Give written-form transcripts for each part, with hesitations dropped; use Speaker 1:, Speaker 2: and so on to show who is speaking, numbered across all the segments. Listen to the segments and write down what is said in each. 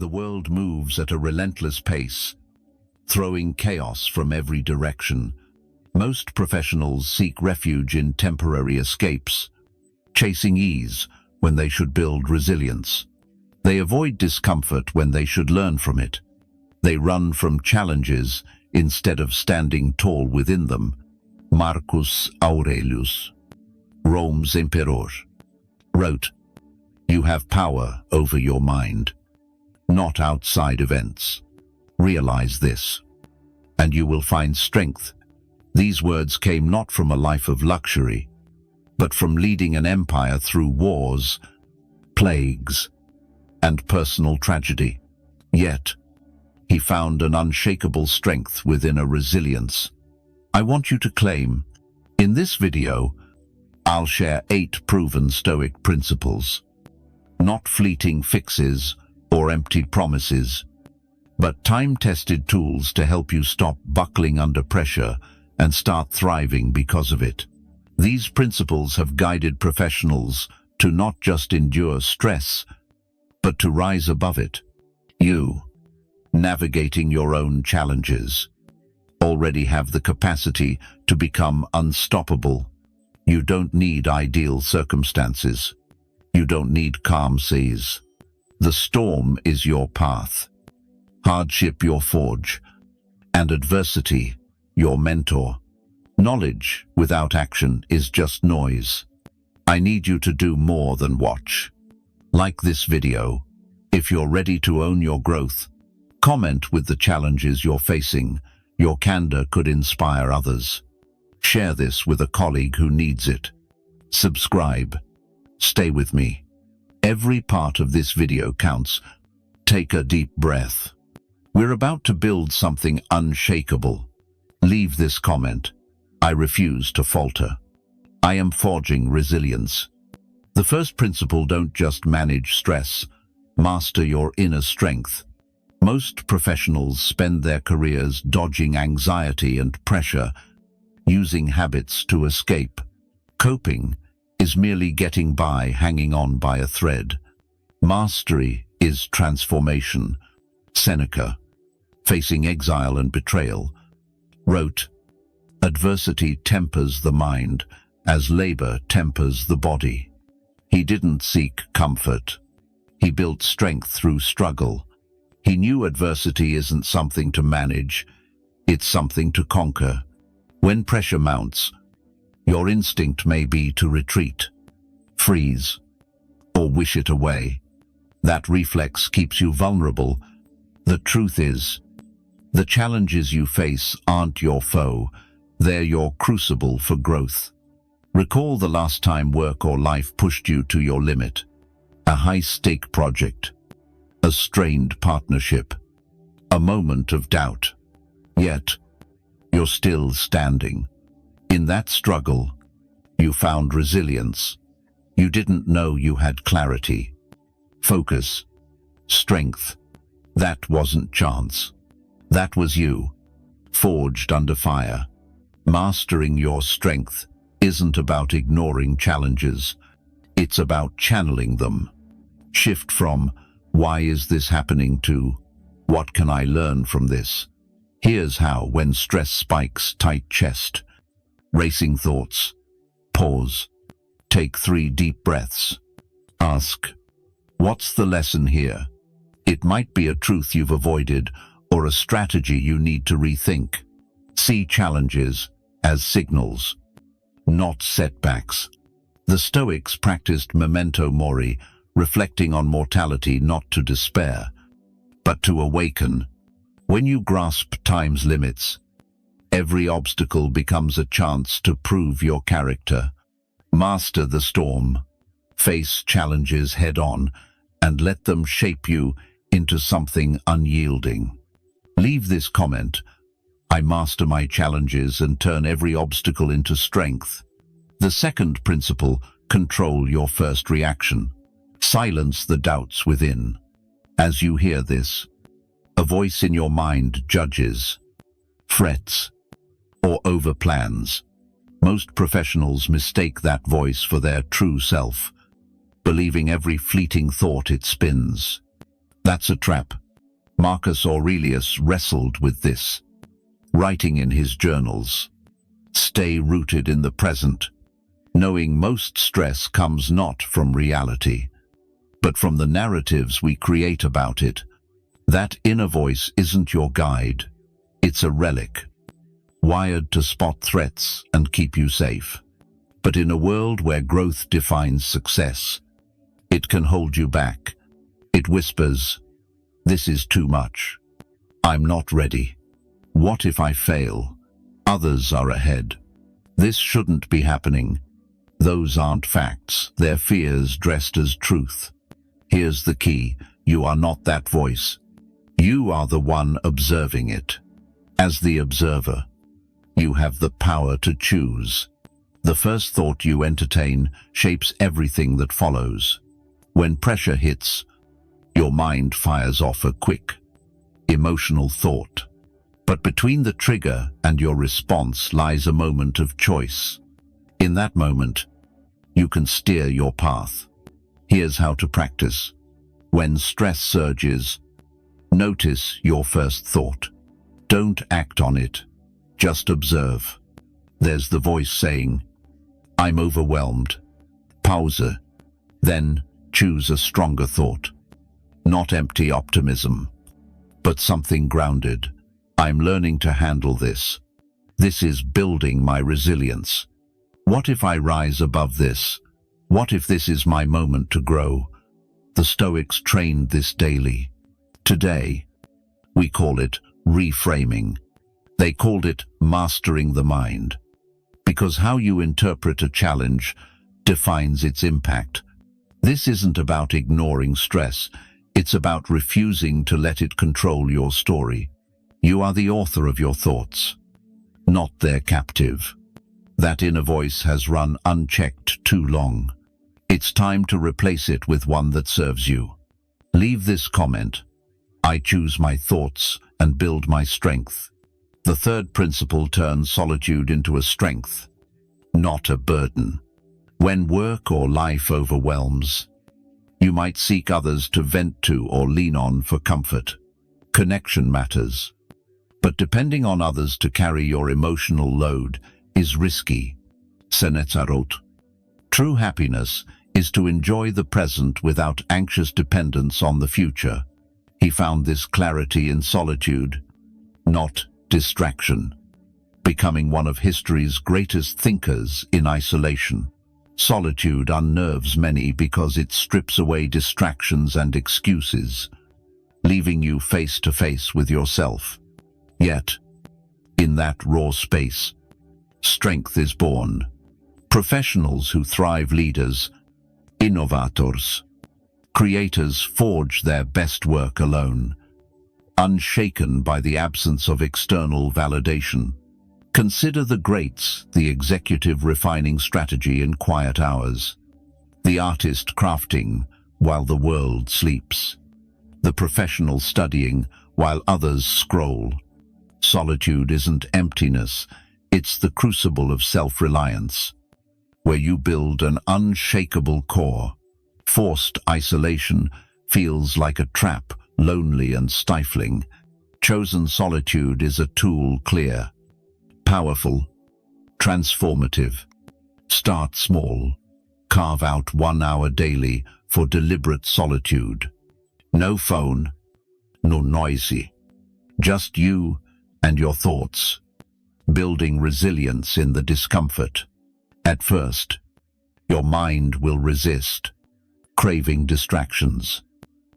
Speaker 1: The world moves at a relentless pace, throwing chaos from every direction. Most professionals seek refuge in temporary escapes, chasing ease when they should build resilience. They avoid discomfort when they should learn from it. They run from challenges instead of standing tall within them. Marcus Aurelius, Rome's emperor, wrote, "You have power over your mind, not outside events. Realize this, and you will find strength." These words came not from a life of luxury, but from leading an empire through wars, plagues, and personal tragedy. Yet, he found an unshakable strength within a resilience I want you to claim. In this video, I'll share 8 proven Stoic principles, not fleeting fixes or empty promises, but time-tested tools to help you stop buckling under pressure and start thriving because of it. These principles have guided professionals to not just endure stress, but to rise above it. You, navigating your own challenges, already have the capacity to become unstoppable. You don't need ideal circumstances. You don't need calm seas. The storm is your path, hardship your forge, and adversity your mentor. Knowledge without action is just noise. I need you to do more than watch. Like this video, if you're ready to own your growth, comment with the challenges you're facing. Your candor could inspire others. Share this with a colleague who needs it. Subscribe. Stay with me. Every part of this video counts. Take a deep breath. We're about to build something unshakable. Leave this comment. I refuse to falter. I am forging resilience. The first principle: don't just manage stress. Master your inner strength. Most professionals spend their careers dodging anxiety and pressure, using habits to escape. Coping is merely getting by, hanging on by a thread. Mastery is transformation. Seneca, facing exile and betrayal, wrote, "Adversity tempers the mind as labor tempers the body." He didn't seek comfort. He built strength through struggle. He knew adversity isn't something to manage, it's something to conquer. When pressure mounts, your instinct may be to retreat, freeze, or wish it away. That reflex keeps you vulnerable. The truth is, the challenges you face aren't your foe, they're your crucible for growth. Recall the last time work or life pushed you to your limit. A high-stake project, a strained partnership, a moment of doubt. Yet, you're still standing. In that struggle, you found resilience. You didn't know you had clarity, focus, strength. That wasn't chance. That was you, forged under fire. Mastering your strength isn't about ignoring challenges. It's about channeling them. Shift from, "Why is this happening?" to, "What can I learn from this?" Here's how: when stress spikes, tight chest, racing thoughts, pause, take 3 deep breaths. Ask, what's the lesson here? It might be a truth you've avoided or a strategy you need to rethink. See challenges as signals, not setbacks. The Stoics practiced memento mori, reflecting on mortality, not to despair, but to awaken. When you grasp time's limits, every obstacle becomes a chance to prove your character. Master the storm, face challenges head-on, and let them shape you into something unyielding. Leave this comment: "I master my challenges and turn every obstacle into strength." The second principle: control your first reaction. Silence the doubts within. As you hear this, a voice in your mind judges, frets, or overplans. Most professionals mistake that voice for their true self, believing every fleeting thought it spins. That's a trap. Marcus Aurelius wrestled with this, writing in his journals, "Stay rooted in the present, knowing most stress comes not from reality, but from the narratives we create about it. That inner voice isn't your guide. It's a relic, wired to spot threats and keep you safe. But in a world where growth defines success, it can hold you back. It whispers, 'This is too much. I'm not ready. What if I fail? Others are ahead. This shouldn't be happening.' Those aren't facts, they're fears dressed as truth. Here's the key: you are not that voice. You are the one observing it. As the observer, you have the power to choose. The first thought you entertain shapes everything that follows. When pressure hits, your mind fires off a quick, emotional thought. But between the trigger and your response lies a moment of choice. In that moment, you can steer your path. Here's how to practice. When stress surges, notice your first thought. Don't act on it. Just observe. There's the voice saying, "I'm overwhelmed." Pause. Then choose a stronger thought. Not empty optimism, but something grounded. "I'm learning to handle this. This is building my resilience. What if I rise above this? What if this is my moment to grow?" The Stoics trained this daily. Today, we call it reframing. They called it mastering the mind. Because how you interpret a challenge defines its impact. This isn't about ignoring stress. It's about refusing to let it control your story. You are the author of your thoughts, not their captive. That inner voice has run unchecked too long. It's time to replace it with one that serves you. Leave this comment: "I choose my thoughts and build my strength." The third principle turns solitude into a strength, not a burden. When work or life overwhelms, you might seek others to vent to or lean on for comfort. Connection matters, but depending on others to carry your emotional load is risky. Seneca wrote, "True happiness is to enjoy the present without anxious dependence on the future." He found this clarity in solitude, not distraction, becoming one of history's greatest thinkers in isolation. Solitude unnerves many because it strips away distractions and excuses, leaving you face to face with yourself. Yet, in that raw space, strength is born. Professionals who thrive, leaders, innovators, creators, forge their best work alone, unshaken by the absence of external validation. Consider the greats, the executive refining strategy in quiet hours, the artist crafting while the world sleeps, the professional studying while others scroll. Solitude isn't emptiness, it's the crucible of self-reliance, where you build an unshakable core. Forced isolation feels like a trap, lonely and stifling. Chosen solitude is a tool, clear, powerful, transformative. Start small. Carve out 1 hour daily for deliberate solitude. No phone, no noisy. Just you and your thoughts, building resilience in the discomfort. At first, your mind will resist, craving distractions.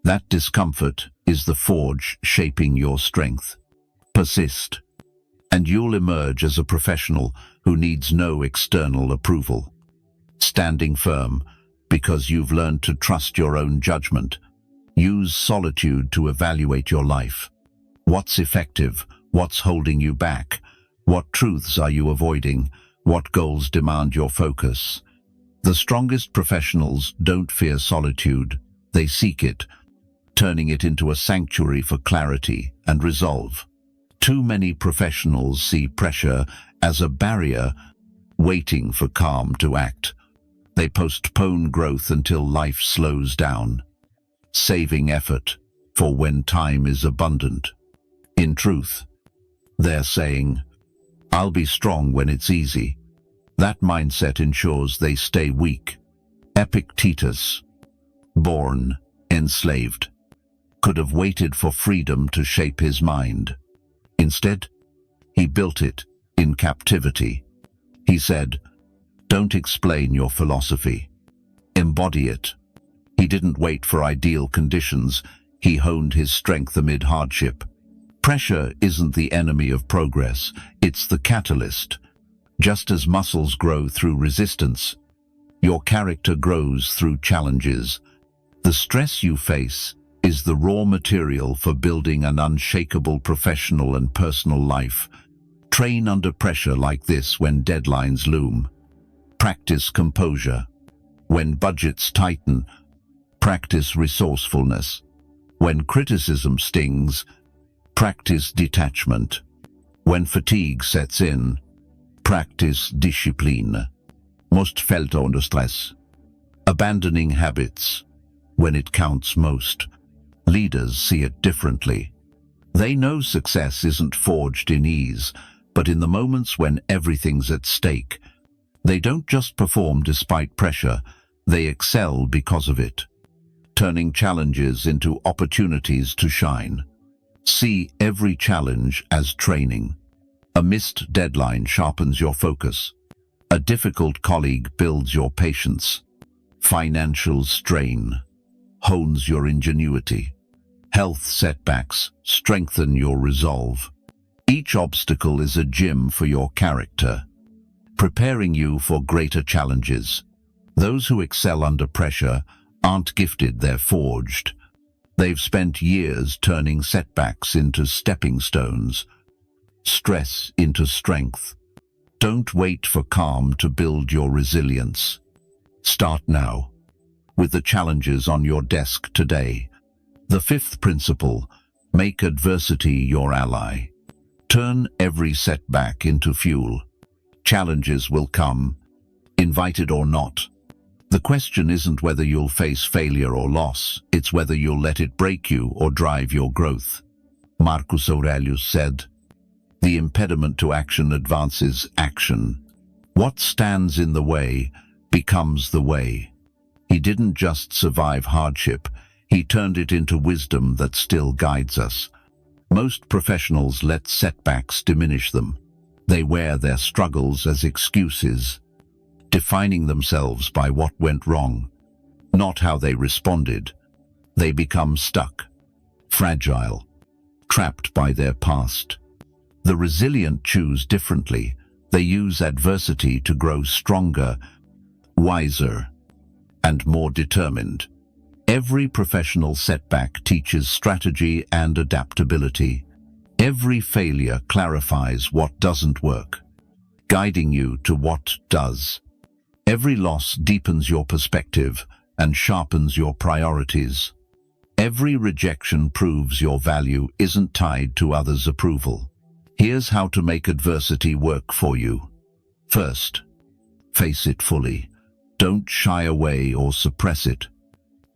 Speaker 1: That discomfort is the forge shaping your strength. Persist, and you'll emerge as a professional who needs no external approval. Standing firm because you've learned to trust your own judgment. Use solitude to evaluate your life. What's effective? What's holding you back? What truths are you avoiding? What goals demand your focus? The strongest professionals don't fear solitude. They seek it, turning it into a sanctuary for clarity and resolve. Too many professionals see pressure as a barrier, waiting for calm to act. They postpone growth until life slows down, saving effort for when time is abundant. In truth, they're saying, I'll be strong when it's easy. That mindset ensures they stay weak. Epictetus, born enslaved, could have waited for freedom to shape his mind. Instead, he built it in captivity. He said, don't explain your philosophy. Embody it. He didn't wait for ideal conditions. He honed his strength amid hardship. Pressure isn't the enemy of progress, it's the catalyst. Just as muscles grow through resistance, your character grows through challenges. The stress you face is the raw material for building an unshakable professional and personal life. Train under pressure like this when deadlines loom. Practice composure. When budgets tighten, practice resourcefulness. When criticism stings, practice detachment. When fatigue sets in, practice discipline. Most felt under stress. Abandoning habits when it counts most. Leaders see it differently. They know success isn't forged in ease, but in the moments when everything's at stake. They don't just perform despite pressure, they excel because of it, turning challenges into opportunities to shine. See every challenge as training. A missed deadline sharpens your focus. A difficult colleague builds your patience. Financial strain hones your ingenuity. Health setbacks strengthen your resolve. Each obstacle is a gym for your character, preparing you for greater challenges. Those who excel under pressure aren't gifted, they're forged. They've spent years turning setbacks into stepping stones, stress into strength. Don't wait for calm to build your resilience. Start now, with the challenges on your desk today. The fifth principle, make adversity your ally. Turn every setback into fuel. Challenges will come, invited or not. The question isn't whether you'll face failure or loss, it's whether you'll let it break you or drive your growth. Marcus Aurelius said, the impediment to action advances action. What stands in the way becomes the way. He didn't just survive hardship, he turned it into wisdom that still guides us. Most professionals let setbacks diminish them. They wear their struggles as excuses, defining themselves by what went wrong, not how they responded. They become stuck, fragile, trapped by their past. The resilient choose differently. They use adversity to grow stronger, wiser, and more determined. Every professional setback teaches strategy and adaptability. Every failure clarifies what doesn't work, guiding you to what does. Every loss deepens your perspective and sharpens your priorities. Every rejection proves your value isn't tied to others' approval. Here's how to make adversity work for you. First, face it fully. Don't shy away or suppress it.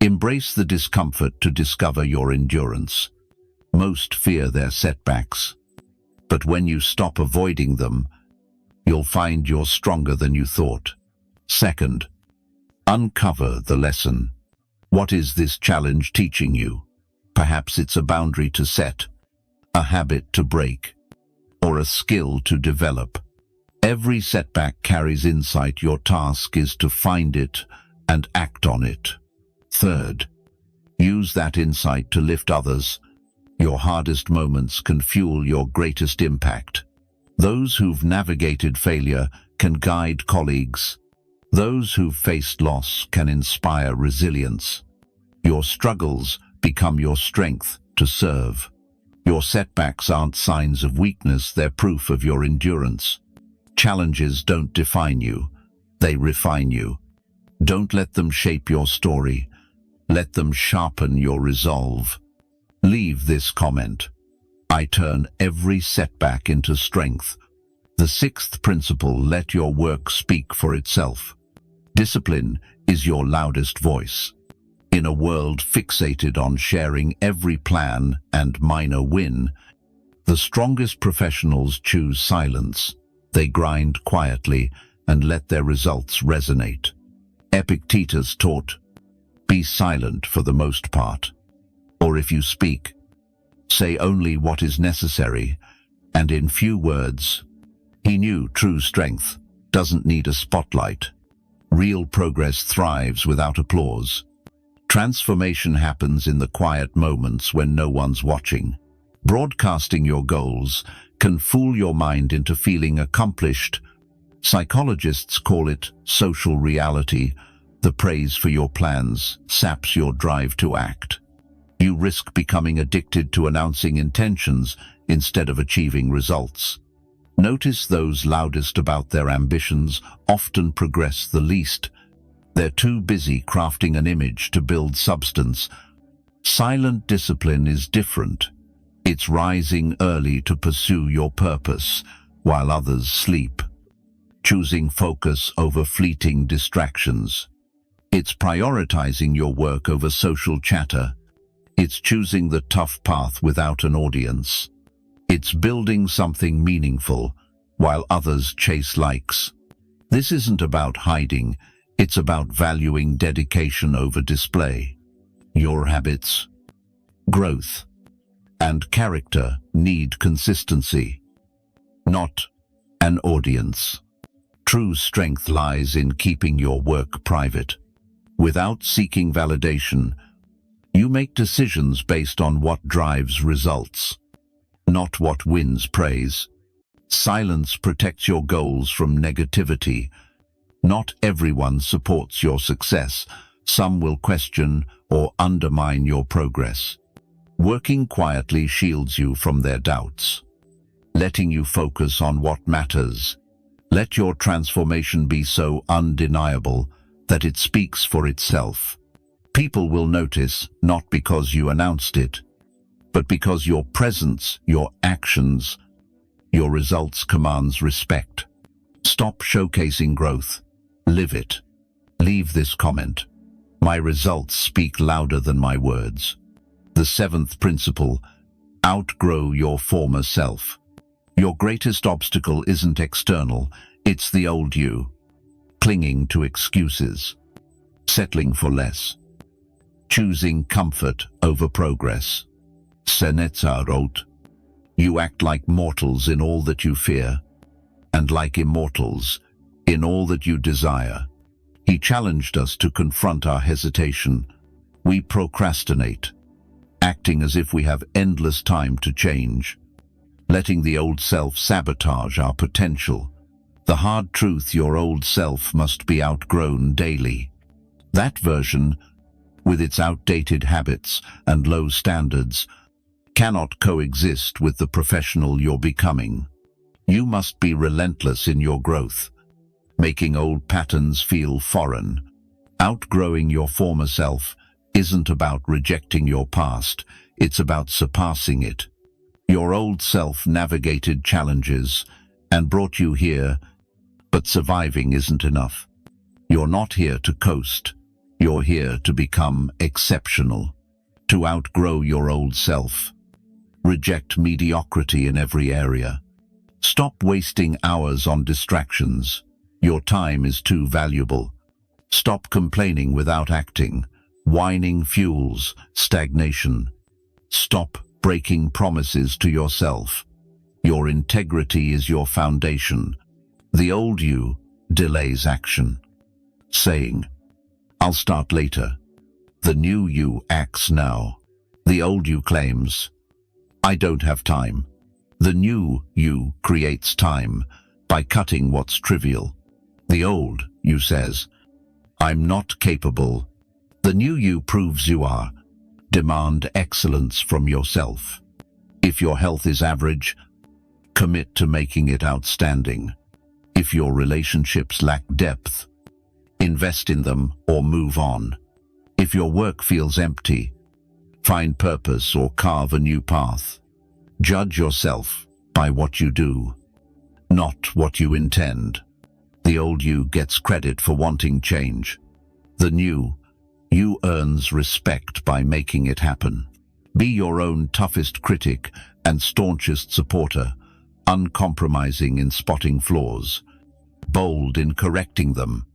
Speaker 1: Embrace the discomfort to discover your endurance. Most fear their setbacks, but when you stop avoiding them, you'll find you're stronger than you thought. Second, uncover the lesson. What is this challenge teaching you? Perhaps it's a boundary to set, a habit to break, or a skill to develop. Every setback carries insight. Your task is to find it and act on it. Third, use that insight to lift others. Your hardest moments can fuel your greatest impact. Those who've navigated failure can guide colleagues. Those who've faced loss can inspire resilience. Your struggles become your strength to serve. Your setbacks aren't signs of weakness, they're proof of your endurance. Challenges don't define you, they refine you. Don't let them shape your story. Let them sharpen your resolve. Leave this comment. I turn every setback into strength. The sixth principle, let your work speak for itself. Discipline is your loudest voice. In a world fixated on sharing every plan and minor win, the strongest professionals choose silence. They grind quietly and let their results resonate. Epictetus taught, "Be silent for the most part. Or if you speak, say only what is necessary, and in few words." He knew true strength doesn't need a spotlight. Real progress thrives without applause. Transformation happens in the quiet moments when no one's watching. Broadcasting your goals can fool your mind into feeling accomplished. Psychologists call it social reality. The praise for your plans saps your drive to act. You risk becoming addicted to announcing intentions instead of achieving results. Notice those loudest about their ambitions often progress the least. They're too busy crafting an image to build substance. Silent discipline is different. It's rising early to pursue your purpose while others sleep. Choosing focus over fleeting distractions. It's prioritizing your work over social chatter. It's choosing the tough path without an audience. It's building something meaningful while others chase likes. This isn't about hiding, it's about valuing dedication over display. Your habits, growth, and character need consistency, not an audience. True strength lies in keeping your work private. Without seeking validation, you make decisions based on what drives results, not what wins praise. Silence protects your goals from negativity. Not everyone supports your success. Some will question or undermine your progress. Working quietly shields you from their doubts, letting you focus on what matters. Let your transformation be so undeniable that it speaks for itself. People will notice not because you announced it, but because your presence, your actions, your results commands respect. Stop showcasing growth. Live it. Leave this comment: "My results speak louder than my words." The seventh principle: outgrow your former self. Your greatest obstacle isn't external, it's the old you. Clinging to excuses. Settling for less. Choosing comfort over progress. Seneca wrote, "You act like mortals in all that you fear, and like immortals in all that you desire." He challenged us to confront our hesitation. We procrastinate, acting as if we have endless time to change, letting the old self sabotage our potential. The hard truth: your old self must be outgrown daily. That version, with its outdated habits and low standards, cannot coexist with the professional you're becoming. You must be relentless in your growth, making old patterns feel foreign. Outgrowing your former self isn't about rejecting your past, it's about surpassing it. Your old self navigated challenges and brought you here, but surviving isn't enough. You're not here to coast, you're here to become exceptional. To outgrow your old self, reject mediocrity in every area. Stop wasting hours on distractions. Your time is too valuable. Stop complaining without acting. Whining fuels stagnation. Stop breaking promises to yourself. Your integrity is your foundation. The old you delays action, saying, "I'll start later." The new you acts now. The old you claims, "I don't have time." The new you creates time by cutting what's trivial. The old you says, "I'm not capable." The new you proves you are. Demand excellence from yourself. If your health is average, commit to making it outstanding. If your relationships lack depth, invest in them or move on. If your work feels empty, find purpose or carve a new path. Judge yourself by what you do, not what you intend. The old you gets credit for wanting change. The new You earns respect by making it happen. Be your own toughest critic and staunchest supporter, uncompromising in spotting flaws, bold in correcting them.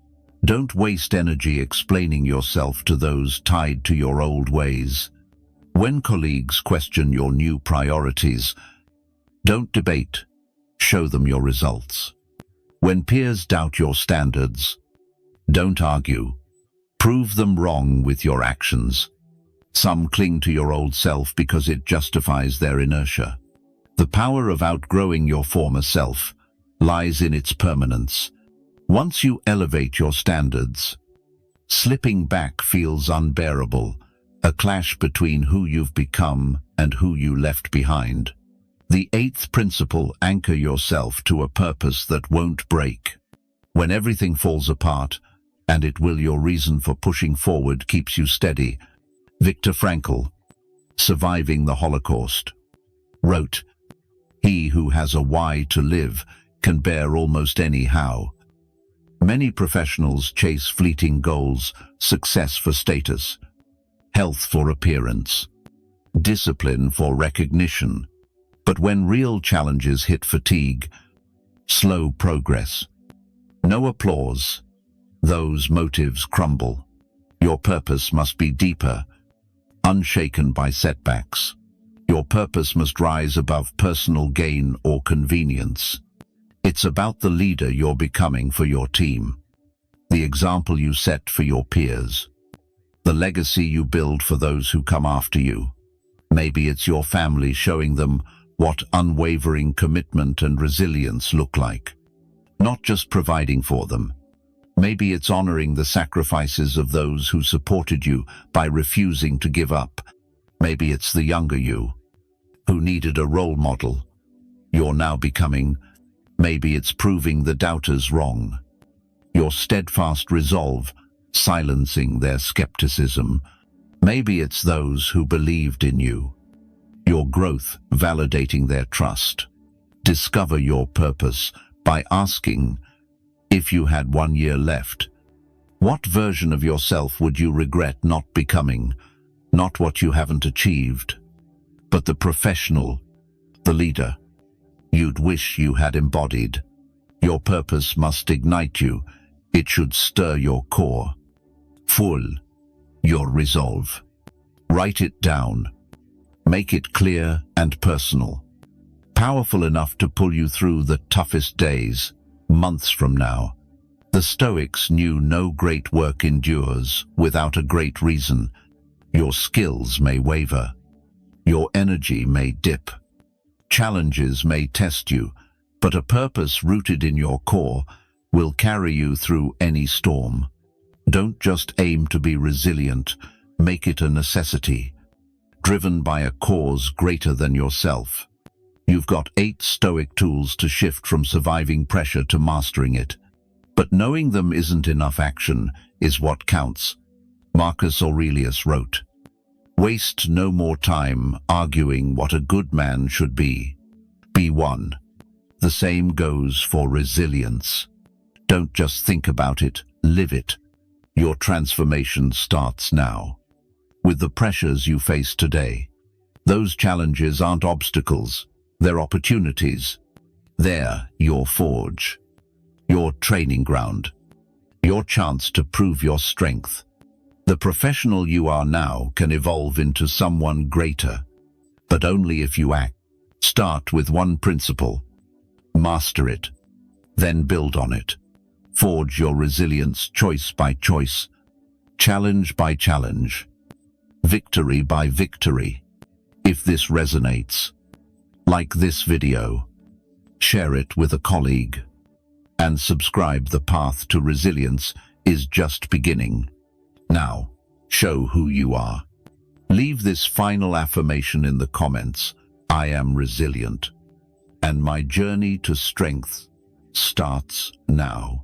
Speaker 1: Don't waste energy explaining yourself to those tied to your old ways. When colleagues question your new priorities, don't debate, show them your results. When peers doubt your standards, don't argue, prove them wrong with your actions. Some cling to your old self because it justifies their inertia. The power of outgrowing your former self lies in its permanence. Once you elevate your standards, slipping back feels unbearable, a clash between who you've become and who you left behind. The eighth principle: anchor yourself to a purpose that won't break. When everything falls apart, and it will, your reason for pushing forward keeps you steady. Viktor Frankl, surviving the Holocaust, wrote, "He who has a why to live can bear almost any how." Many professionals chase fleeting goals, success for status, health for appearance, discipline for recognition. But when real challenges hit, fatigue, slow progress, no applause, those motives crumble. Your purpose must be deeper, unshaken by setbacks. Your purpose must rise above personal gain or convenience. It's about the leader you're becoming for your team, the example you set for your peers, the legacy you build for those who come after you. Maybe it's your family, showing them what unwavering commitment and resilience look like, not just providing for them. Maybe it's honoring the sacrifices of those who supported you by refusing to give up. Maybe it's the younger you, who needed a role model you're now becoming. Maybe it's proving the doubters wrong, your steadfast resolve silencing their skepticism. Maybe it's those who believed in you, your growth validating their trust. Discover your purpose by asking, if you had 1 year left, what version of yourself would you regret not becoming? Not what you haven't achieved, but the professional, the leader you'd wish you had embodied. Your purpose must ignite you. It should stir your core. Full your resolve. Write it down. Make it clear and personal. Powerful enough to pull you through the toughest days, months from now. The Stoics knew no great work endures without a great reason. Your skills may waver. Your energy may dip. Challenges may test you, but a purpose rooted in your core will carry you through any storm. Don't just aim to be resilient, make it a necessity, driven by a cause greater than yourself. You've got 8 Stoic tools to shift from surviving pressure to mastering it. But knowing them isn't enough. Action is what counts. Marcus Aurelius wrote, "Waste no more time arguing what a good man should be. Be one." The same goes for resilience. Don't just think about it, live it. Your transformation starts now. With the pressures you face today, those challenges aren't obstacles, they're opportunities. They're your forge, your training ground, your chance to prove your strength. The professional you are now can evolve into someone greater, but only if you act. Start with one principle, master it, then build on it. Forge your resilience choice by choice, challenge by challenge, victory by victory. If this resonates, like this video, share it with a colleague, and subscribe. The path to resilience is just beginning. Now, show who you are. Leave this final affirmation in the comments. I am resilient, and my journey to strength starts now.